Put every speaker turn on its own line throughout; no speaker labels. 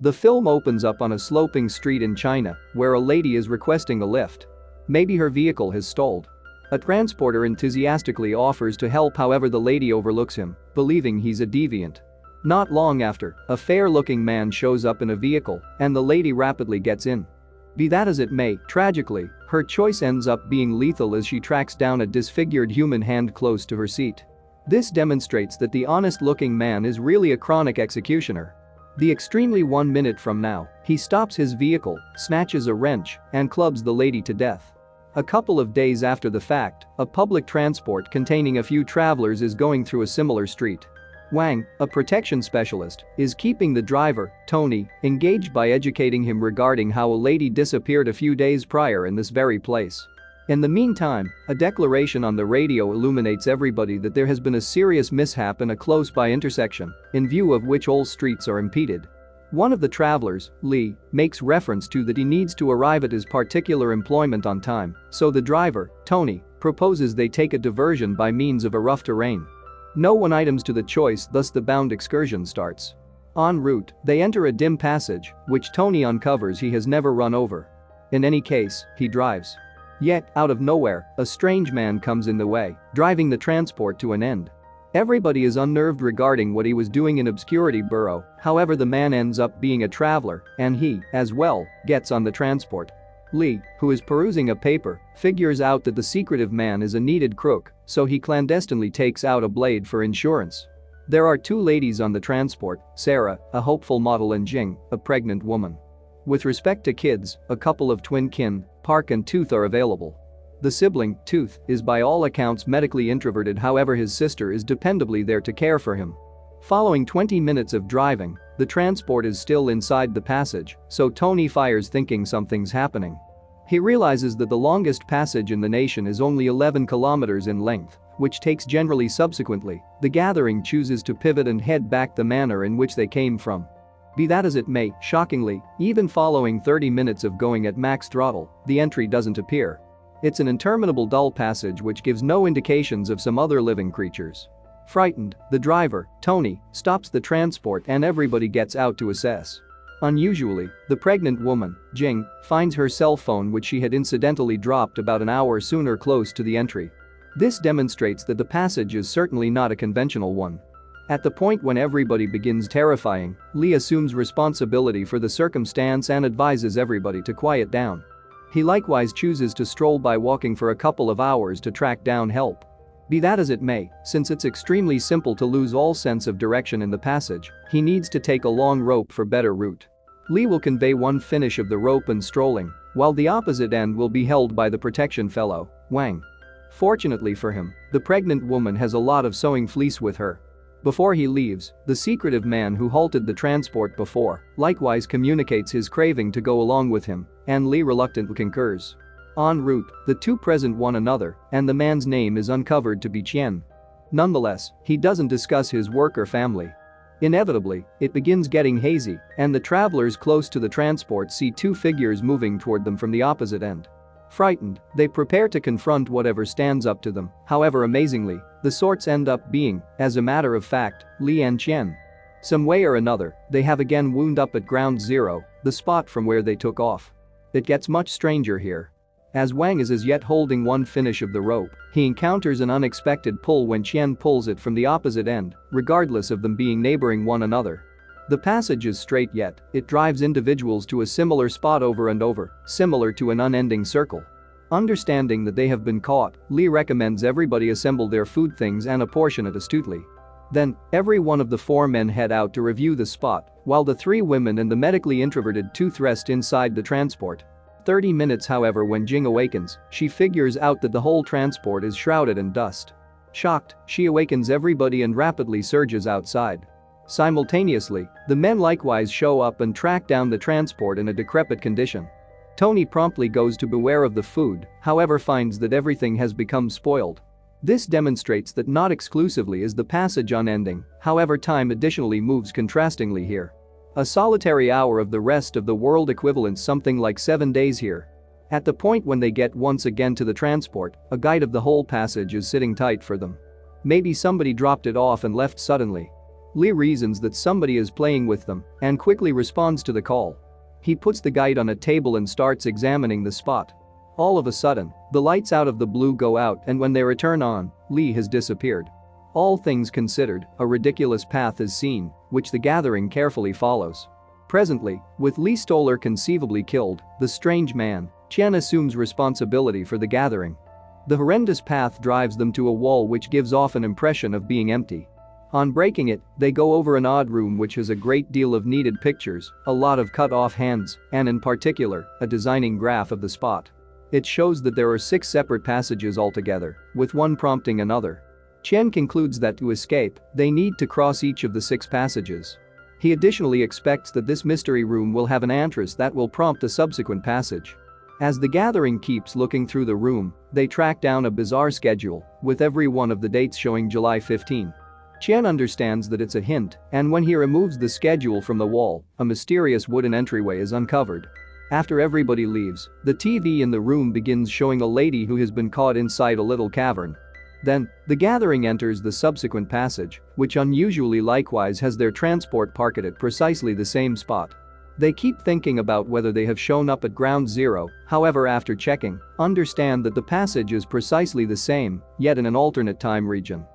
The film opens up on a sloping street in China where a lady is requesting a lift. Maybe her vehicle has stalled. A transporter enthusiastically offers to help, however the lady overlooks him, believing he's a deviant. Not long after, a fair-looking man shows up in a vehicle and the lady rapidly gets in. Be that as it may, tragically, her choice ends up being lethal as she tracks down a disfigured human hand close to her seat. This demonstrates that the honest-looking man is really a chronic executioner. The extremely 1 minute from now, he stops his vehicle, snatches a wrench, and clubs the lady to death. A couple of days after the fact, a public transport containing a few travelers is going through a similar street. Wang, a protection specialist, is keeping the driver, Tony, engaged by educating him regarding how a lady disappeared a few days prior in this very place. In the meantime, a declaration on the radio illuminates everybody that there has been a serious mishap in a close-by intersection, in view of which all streets are impeded. One of the travelers, Lee, makes reference to that he needs to arrive at his particular employment on time, so the driver, Tony, proposes they take a diversion by means of a rough terrain. No one items to the choice, thus the bound excursion starts. En route, they enter a dim passage, which Tony uncovers he has never run over. In any case, he drives. Yet, out of nowhere, a strange man comes in the way, driving the transport to an end. Everybody is unnerved regarding what he was doing in Obscurity Burrow, however the man ends up being a traveler, and he, as well, gets on the transport. Lee, who is perusing a paper, figures out that the secretive man is a needed crook, so he clandestinely takes out a blade for insurance. There are two ladies on the transport, Sarah, a hopeful model, and Jing, a pregnant woman. With respect to kids, a couple of twin kin, Park and Tooth, are available. The sibling, Tooth, is by all accounts medically introverted, however his sister is dependably there to care for him. Following 20 minutes of driving, the transport is still inside the passage, so Tony fires thinking something's happening. He realizes that the longest passage in the nation is only 11 kilometers in length, which takes generally. Subsequently, the gathering chooses to pivot and head back the manner in which they came from. Be that as it may, shockingly, even following 30 minutes of going at max throttle, the entry doesn't appear. It's an interminable dull passage which gives no indications of some other living creatures. Frightened, the driver, Tony, stops the transport and everybody gets out to assess. Unusually, the pregnant woman, Jing, finds her cell phone, which she had incidentally dropped about an hour sooner, close to the entry. This demonstrates that the passage is certainly not a conventional one. At the point when everybody begins terrifying, Lee assumes responsibility for the circumstance and advises everybody to quiet down. He likewise chooses to stroll by walking for a couple of hours to track down help. Be that as it may, since it's extremely simple to lose all sense of direction in the passage, he needs to take a long rope for better route. Lee will convey one finish of the rope and strolling, while the opposite end will be held by the protection fellow, Wang. Fortunately for him, the pregnant woman has a lot of sewing fleece with her. Before he leaves, the secretive man who halted the transport before likewise communicates his craving to go along with him, and Lee reluctantly concurs. En route, the two present one another, and the man's name is uncovered to be Qian. Nonetheless, he doesn't discuss his work or family. Inevitably, it begins getting hazy, and the travelers close to the transport see two figures moving toward them from the opposite end. Frightened, they prepare to confront whatever stands up to them, however amazingly, the sorts end up being, as a matter of fact, Li and Qian. Some way or another, they have again wound up at ground zero, the spot from where they took off. It gets much stranger here. As Wang is as yet holding one finish of the rope, he encounters an unexpected pull when Qian pulls it from the opposite end, regardless of them being neighboring one another. The passage is straight, yet it drives individuals to a similar spot over and over, similar to an unending circle. Understanding that they have been caught, Lee recommends everybody assemble their food things and apportion it astutely. Then, every one of the four men head out to review the spot, while the three women and the medically introverted Tooth rest inside the transport. 30 minutes, however, when Jing awakens, she figures out that the whole transport is shrouded in dust. Shocked, she awakens everybody and rapidly surges outside. Simultaneously, the men likewise show up and track down the transport in a decrepit condition. Tony promptly goes to beware of the food, however finds that everything has become spoiled. This demonstrates that not exclusively is the passage unending, however time additionally moves contrastingly here. A solitary hour of the rest of the world equivalents something like 7 days here. At the point when they get once again to the transport, a guide of the whole passage is sitting tight for them. Maybe somebody dropped it off and left suddenly. Lee reasons that somebody is playing with them and quickly responds to the call. He puts the guide on a table and starts examining the spot. All of a sudden, the lights out of the blue go out, and when they return on, Lee has disappeared. All things considered, a ridiculous path is seen, which the gathering carefully follows. Presently, with Lee Stoller conceivably killed, the strange man, Chen assumes responsibility for the gathering. The horrendous path drives them to a wall which gives off an impression of being empty. On breaking it, they go over an odd room which has a great deal of needed pictures, a lot of cut-off hands, and in particular, a designing graph of the spot. It shows that there are 6 separate passages altogether, with one prompting another. Chen concludes that to escape, they need to cross each of the 6 passages. He additionally expects that this mystery room will have an entrance that will prompt a subsequent passage. As the gathering keeps looking through the room, they track down a bizarre schedule, with every one of the dates showing July 15. Chen understands that it's a hint, and when he removes the schedule from the wall, a mysterious wooden entryway is uncovered. After everybody leaves, the TV in the room begins showing a lady who has been caught inside a little cavern. Then, the gathering enters the subsequent passage, which unusually likewise has their transport parked at precisely the same spot. They keep thinking about whether they have shown up at ground zero, however after checking, understand that the passage is precisely the same, yet in an alternate time region.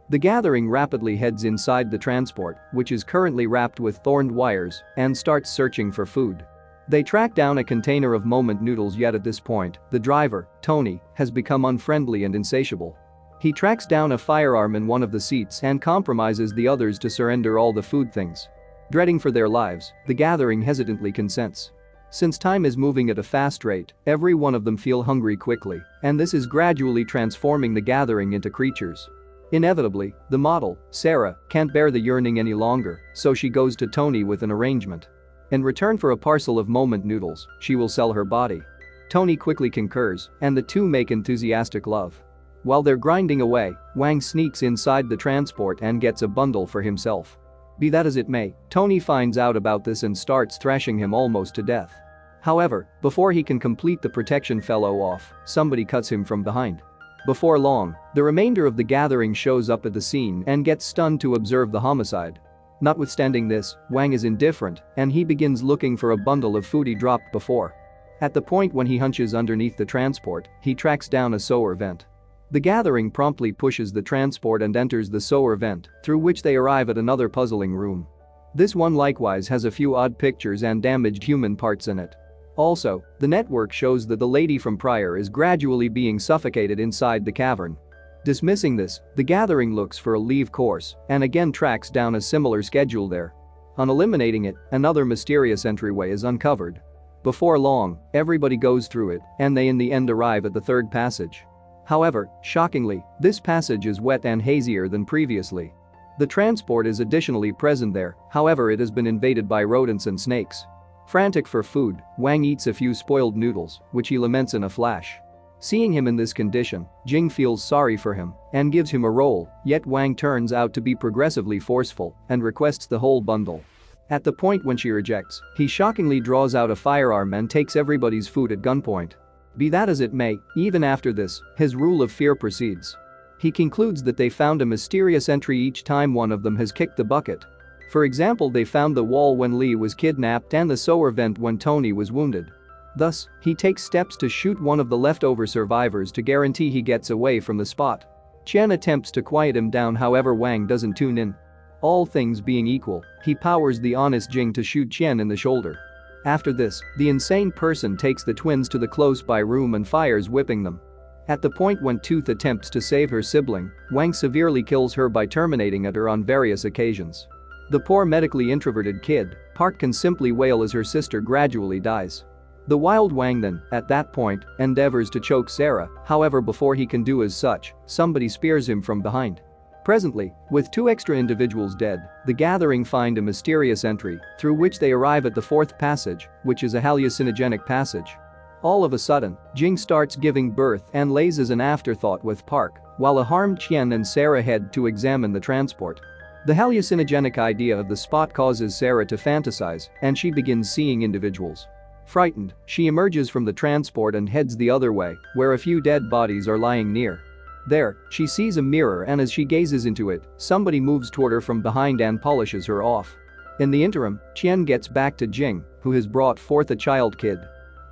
The gathering rapidly heads inside the transport, which is currently wrapped with thorned wires, and starts searching for food. They track down a container of moment noodles, yet at this point, the driver, Tony, has become unfriendly and insatiable. He tracks down a firearm in one of the seats and compromises the others to surrender all the food things. Dreading for their lives, the gathering hesitantly consents. Since time is moving at a fast rate, every one of them feel hungry quickly, and this is gradually transforming the gathering into creatures. Inevitably, the model, Sarah, can't bear the yearning any longer, so she goes to Tony with an arrangement. In return for a parcel of moment noodles, she will sell her body. Tony quickly concurs, and the two make enthusiastic love. While they're grinding away, Wang sneaks inside the transport and gets a bundle for himself. Be that as it may, Tony finds out about this and starts thrashing him almost to death. However, before he can complete the protection fellow off, somebody cuts him from behind. Before long, the remainder of the gathering shows up at the scene and gets stunned to observe the homicide. Notwithstanding this, Wang is indifferent, and he begins looking for a bundle of food he dropped before. At the point when he hunches underneath the transport, he tracks down a sewer vent. The gathering promptly pushes the transport and enters the sewer vent, through which they arrive at another puzzling room. This one likewise has a few odd pictures and damaged human parts in it. Also, the network shows that the lady from prior is gradually being suffocated inside the cavern. Dismissing this, the gathering looks for a leave course and again tracks down a similar schedule there. On eliminating it, another mysterious entryway is uncovered. Before long, everybody goes through it, and they in the end arrive at the third passage. However, shockingly, this passage is wet and hazier than previously. The transport is additionally present there, however it has been invaded by rodents and snakes. Frantic for food, Wang eats a few spoiled noodles, which he laments in a flash. Seeing him in this condition, Jing feels sorry for him and gives him a roll, yet Wang turns out to be progressively forceful and requests the whole bundle. At the point when she rejects, he shockingly draws out a firearm and takes everybody's food at gunpoint. Be that as it may, even after this, his rule of fear proceeds. He concludes that they found a mysterious entry each time one of them has kicked the bucket. For example, they found the wall when Lee was kidnapped and the sewer vent when Tony was wounded. Thus, he takes steps to shoot one of the leftover survivors to guarantee he gets away from the spot. Chen attempts to quiet him down, however Wang doesn't tune in. All things being equal, he powers the honest Jing to shoot Chen in the shoulder. After this, the insane person takes the twins to the close-by room and fires, whipping them. At the point when Tooth attempts to save her sibling, Wang severely kills her by terminating at her on various occasions. The poor medically introverted kid, Park, can simply wail as her sister gradually dies. The wild Wang then, at that point, endeavors to choke Sarah, however before he can do as such, somebody spears him from behind. Presently, with 2 extra individuals dead, the gathering find a mysterious entry, through which they arrive at the fourth passage, which is a hallucinogenic passage. All of a sudden, Jing starts giving birth and lays as an afterthought with Park, while a harmed Qian and Sarah head to examine the transport. The hallucinogenic idea of the spot causes Sarah to fantasize, and she begins seeing individuals. Frightened, she emerges from the transport and heads the other way, where a few dead bodies are lying near. There, she sees a mirror and as she gazes into it, somebody moves toward her from behind and polishes her off. In the interim, Qian gets back to Jing, who has brought forth a child kid.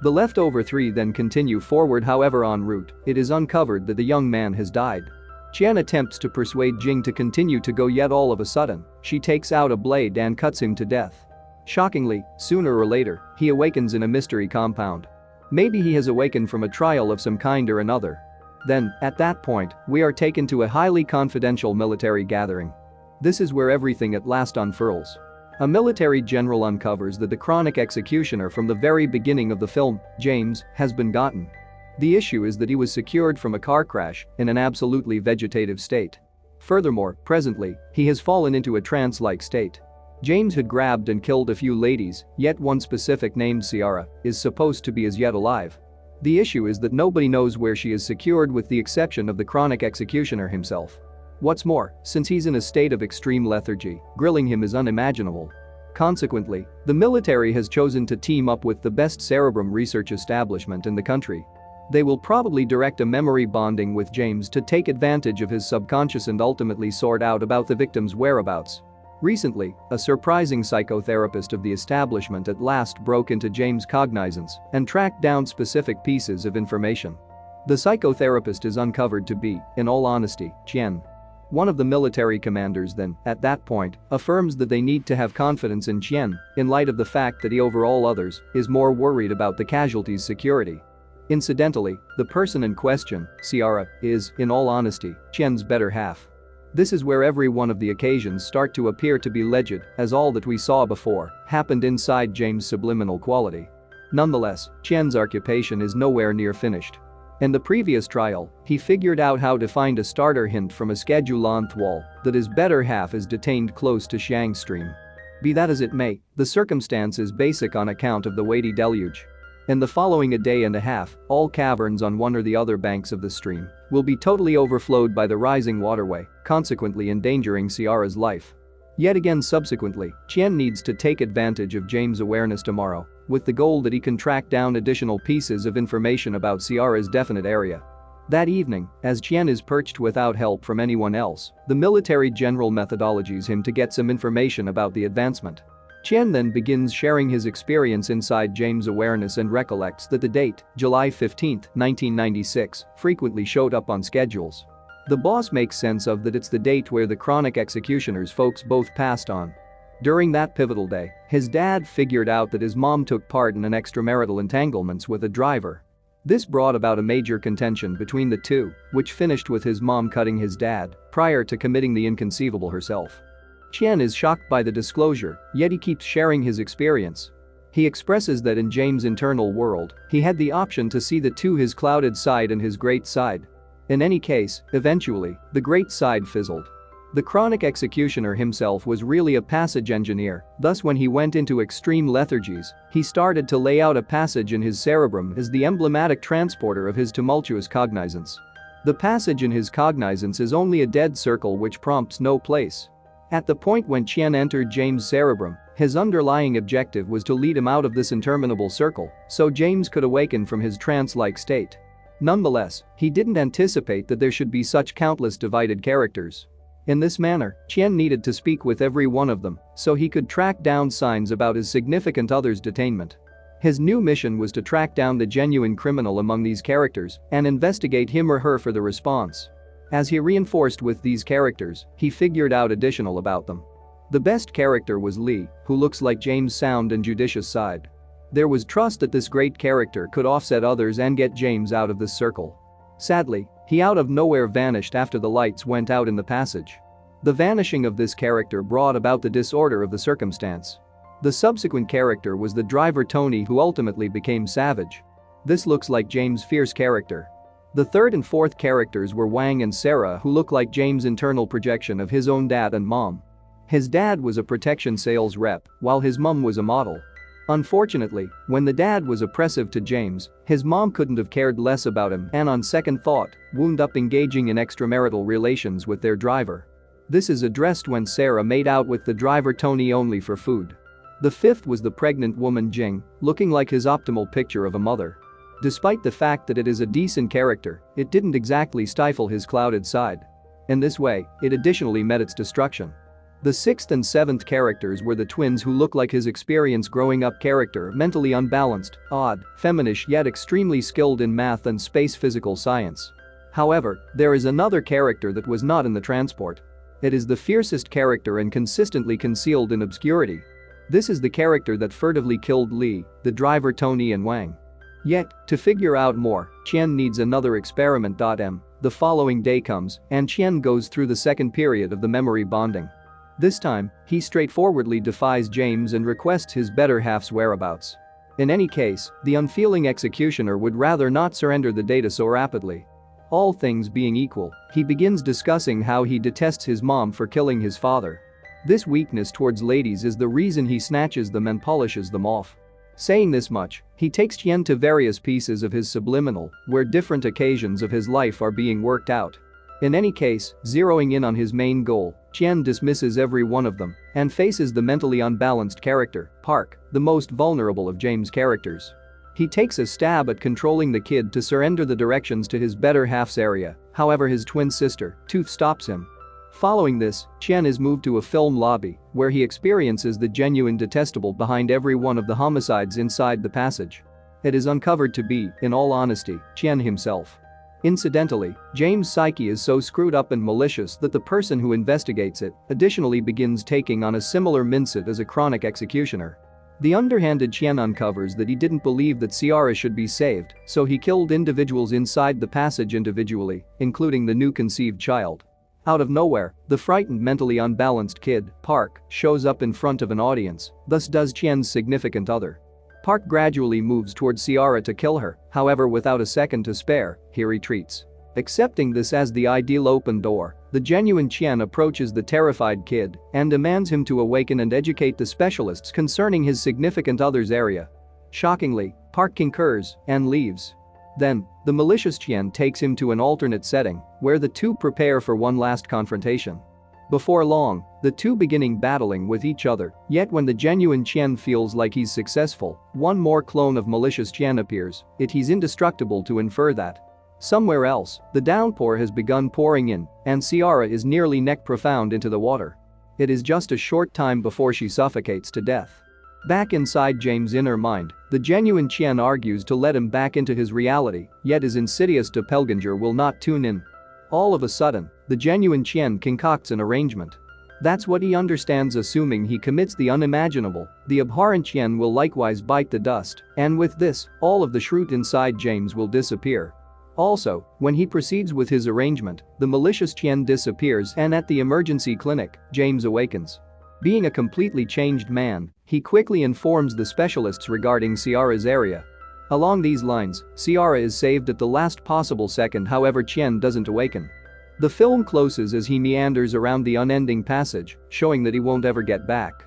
The leftover three then continue forward, however en route, it is uncovered that the young man has died. Qian attempts to persuade Jing to continue to go, yet all of a sudden, she takes out a blade and cuts him to death. Shockingly, sooner or later, he awakens in a mystery compound. Maybe he has awakened from a trial of some kind or another. Then, at that point, we are taken to a highly confidential military gathering. This is where everything at last unfurls. A military general uncovers that the chronic executioner from the very beginning of the film, James, has been gotten. The issue is that he was secured from a car crash in an absolutely vegetative state. Furthermore, presently, he has fallen into a trance-like state. James had grabbed and killed a few ladies, yet one specific named Ciara is supposed to be as yet alive. The issue is that nobody knows where she is secured with the exception of the chronic executioner himself. What's more, since he's in a state of extreme lethargy, grilling him is unimaginable. Consequently, the military has chosen to team up with the best cerebrum research establishment in the country. They will probably direct a memory bonding with James to take advantage of his subconscious and ultimately sort out about the victim's whereabouts. Recently, a surprising psychotherapist of the establishment at last broke into James' cognizance and tracked down specific pieces of information. The psychotherapist is uncovered to be, in all honesty, Qian. One of the military commanders then, at that point, affirms that they need to have confidence in Qian in light of the fact that he over all others is more worried about the casualties' security. Incidentally, the person in question, Ciara, is, in all honesty, Qian's better half. This is where every one of the occasions start to appear to be legit, as all that we saw before happened inside James' subliminal quality. Nonetheless, Qian's occupation is nowhere near finished. In the previous trial, he figured out how to find a starter hint from a schedule on wall that his better half is detained close to Xiang stream. Be that as it may, the circumstance is basic on account of the weighty deluge. In the following a day and a half, all caverns on one or the other banks of the stream will be totally overflowed by the rising waterway, consequently endangering Ciara's life. Yet again subsequently, Qian needs to take advantage of James' awareness tomorrow, with the goal that he can track down additional pieces of information about Ciara's definite area. That evening, as Qian is perched without help from anyone else, the military general methodologies him to get some information about the advancement. Qian then begins sharing his experience inside James' awareness and recollects that the date, July 15, 1996, frequently showed up on schedules. The boss makes sense of that it's the date where the chronic executioner's folks both passed on. During that pivotal day, his dad figured out that his mom took part in an extramarital entanglements with a driver. This brought about a major contention between the two, which finished with his mom cutting his dad prior to committing the inconceivable herself. Qian is shocked by the disclosure, yet he keeps sharing his experience. He expresses that in James' internal world, he had the option to see the two, his clouded side and his great side. In any case, eventually, the great side fizzled. The chronic executioner himself was really a passage engineer, thus when he went into extreme lethargies, he started to lay out a passage in his cerebrum as the emblematic transporter of his tumultuous cognizance. The passage in his cognizance is only a dead circle which prompts no place. At the point when Qian entered James' cerebrum, his underlying objective was to lead him out of this interminable circle so James could awaken from his trance-like state. Nonetheless, he didn't anticipate that there should be such countless divided characters. In this manner, Qian needed to speak with every one of them so he could track down signs about his significant other's detainment. His new mission was to track down the genuine criminal among these characters and investigate him or her for the response. As he reinforced with these characters, he figured out additional about them. The best character was Li, who looks like James' sound and judicious side. There was trust that this great character could offset others and get James out of this circle. Sadly, he out of nowhere vanished after the lights went out in the passage. The vanishing of this character brought about the disorder of the circumstance. The subsequent character was the driver Tony, who ultimately became Savage. This looks like James' fierce character. The third and fourth characters were Wang and Sarah, who look like James' internal projection of his own dad and mom. His dad was a protection sales rep, while his mom was a model. Unfortunately, when the dad was oppressive to James, his mom couldn't have cared less about him and on second thought, wound up engaging in extramarital relations with their driver. This is addressed when Sarah made out with the driver Tony only for food. The fifth was the pregnant woman Jing, looking like his optimal picture of a mother. Despite the fact that it is a decent character, it didn't exactly stifle his clouded side. In this way, it additionally met its destruction. The sixth and seventh characters were the twins who look like his experience growing up character, mentally unbalanced, odd, feminish yet extremely skilled in math and space physical science. However, there is another character that was not in the transport. It is the fiercest character and consistently concealed in obscurity. This is the character that furtively killed Lee, the driver Tony and Wang. Yet, to figure out more, Qian needs another experiment. The following day comes, and Qian goes through the second period of the memory bonding. This time, he straightforwardly defies James and requests his better half's whereabouts. In any case, the unfeeling executioner would rather not surrender the data so rapidly. All things being equal, he begins discussing how he detests his mom for killing his father. This weakness towards ladies is the reason he snatches them and polishes them off. Saying this much, he takes Qian to various pieces of his subliminal, where different occasions of his life are being worked out. In any case, zeroing in on his main goal, Qian dismisses every one of them and faces the mentally unbalanced character, Park, the most vulnerable of James' characters. He takes a stab at controlling the kid to surrender the directions to his better half's area, however his twin sister, Tooth, stops him. Following this, Qian is moved to a film lobby where he experiences the genuine detestable behind every one of the homicides inside the passage. It is uncovered to be, in all honesty, Qian himself. Incidentally, James' psyche is so screwed up and malicious that the person who investigates it additionally begins taking on a similar mindset as a chronic executioner. The underhanded Qian uncovers that he didn't believe that Ciara should be saved, so he killed individuals inside the passage individually, including the new conceived child. Out of nowhere, the frightened mentally unbalanced kid, Park, shows up in front of an audience, thus does Qian's significant other. Park gradually moves towards Ciara to kill her, however without a second to spare, he retreats. Accepting this as the ideal open door, the genuine Qian approaches the terrified kid and demands him to awaken and educate the specialists concerning his significant other's area. Shockingly, Park concurs and leaves. Then, the malicious Qian takes him to an alternate setting where the two prepare for one last confrontation. Before long, the two beginning battling with each other, yet when the genuine Qian feels like he's successful, one more clone of malicious Qian appears, he's indestructible to infer that. Somewhere else, the downpour has begun pouring in, and Ciara is nearly neck profound into the water. It is just a short time before she suffocates to death. Back inside James' inner mind, the genuine Qian argues to let him back into his reality, yet his insidious doppelganger will not tune in. All of a sudden, the genuine Qian concocts an arrangement. That's what he understands, assuming he commits the unimaginable, the abhorrent Qian will likewise bite the dust, and with this, all of the shroot inside James will disappear. Also, when he proceeds with his arrangement, the malicious Qian disappears and at the emergency clinic, James awakens. Being a completely changed man, he quickly informs the specialists regarding Ciara's area. Along these lines, Ciara is saved at the last possible second, however Qian doesn't awaken. The film closes as he meanders around the unending passage, showing that he won't ever get back.